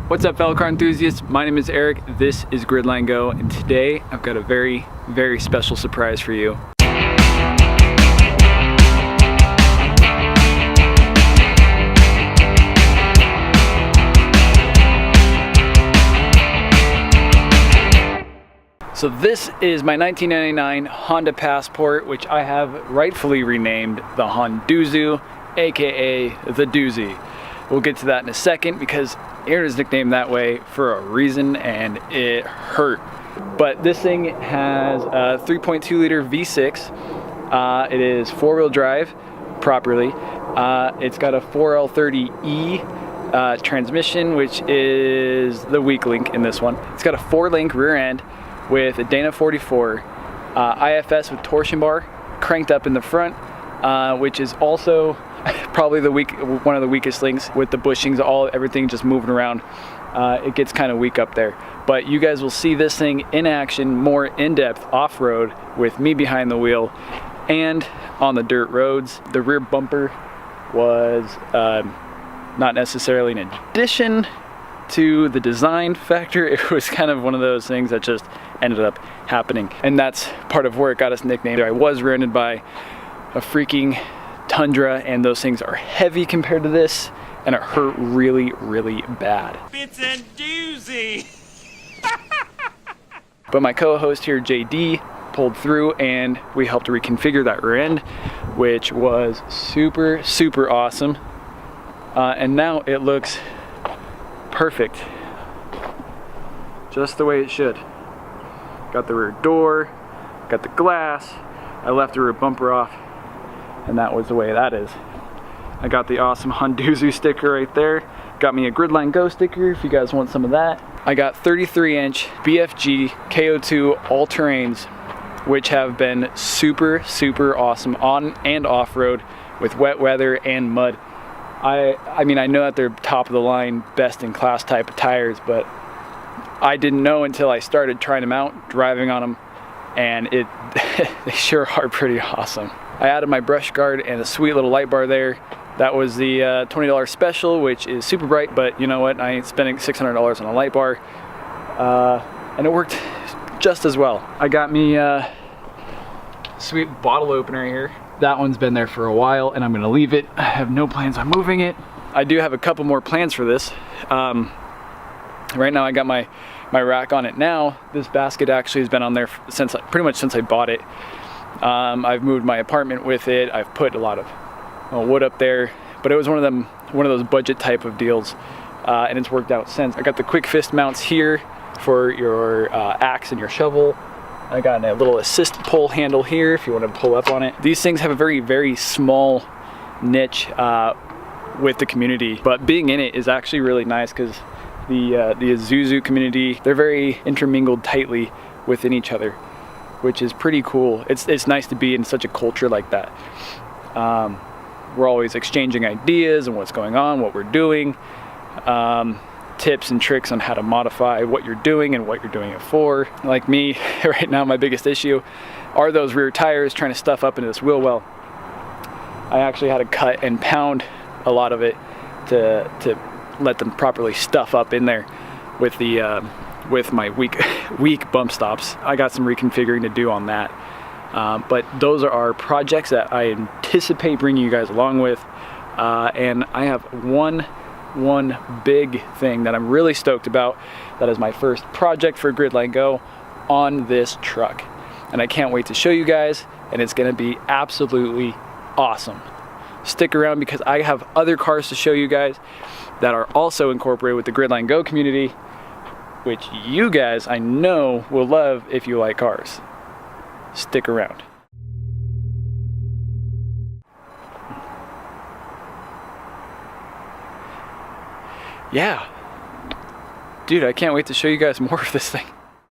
What's up, fellow car enthusiasts? My name is Eric, this is Gridline Go, and today I've got a very, very special surprise for you. So this is my 1999 Honda Passport, which I have rightfully renamed the Honduzu, aka the Doozie. We'll get to that in a second because Aaron is nicknamed that way for a reason and it hurt. But this thing has a 3.2 liter V6. It is four-wheel drive properly. It's got a 4L30E transmission, which is the weak link in this one. It's got a 4-link rear end with a Dana 44, IFS with torsion bar cranked up in the front, which is also probably one of the weakest links with the bushings, everything just moving around. It gets kind of weak up there. But you guys will see this thing in action, more in-depth off-road with me behind the wheel and on the dirt roads. The rear bumper was not necessarily an addition to the design factor. It was kind of one of those things that just ended up happening, and that's part of where it got its nickname. I was rented by a freaking Tundra, and those things are heavy compared to this, and it hurt really, really bad. It's a doozy. But my co-host here, JD, pulled through and we helped reconfigure that rear end, which was super, super awesome. And now it looks perfect, just the way it should. Got the rear door, got the glass, I left the rear bumper off, and that was the way that is. I got the awesome Honduzu sticker right there. Got me a Gridline Go sticker if you guys want some of that. I got 33-inch BFG KO2 all-terrains, which have been super, super awesome on and off-road with wet weather and mud. I mean, I know that they're top of the line, best in class type of tires, but I didn't know until I started trying them out, driving on them, and they sure are pretty awesome. I added my brush guard and a sweet little light bar there. That was the $20 special, which is super bright, but you know what? I ain't spending $600 on a light bar, and it worked just as well. I got me a sweet bottle opener here. That one's been there for a while, and I'm gonna leave it. I have no plans on moving it. I do have a couple more plans for this. Right now I got my rack on it now. This basket actually has been on there pretty much since I bought it. I've moved my apartment with it. I've put a lot of wood up there, but it was one of those budget type of deals, and it's worked out since. I got the quick fist mounts here for your axe and your shovel. I got a little assist pull handle here if you want to pull up on it. These things have a very, very small niche with the community, but being in it is actually really nice because the Isuzu community, they're very intermingled tightly within each other, which is pretty cool. It's nice to be in such a culture like that. We're always exchanging ideas and what's going on, what we're doing, tips and tricks on how to modify what you're doing and what you're doing it for. Like me, right now my biggest issue are those rear tires trying to stuff up into this wheel well. I actually had to cut and pound a lot of it to let them properly stuff up in there with the with my weak bump stops. I got some reconfiguring to do on that. But those are our projects that I anticipate bringing you guys along with. And I have one big thing that I'm really stoked about. That is my first project for Gridline Go on this truck. And I can't wait to show you guys, and it's gonna be absolutely awesome. Stick around because I have other cars to show you guys that are also incorporated with the Gridline Go community, which you guys, I know, will love if you like cars. Stick around. Yeah. Dude, I can't wait to show you guys more of this thing.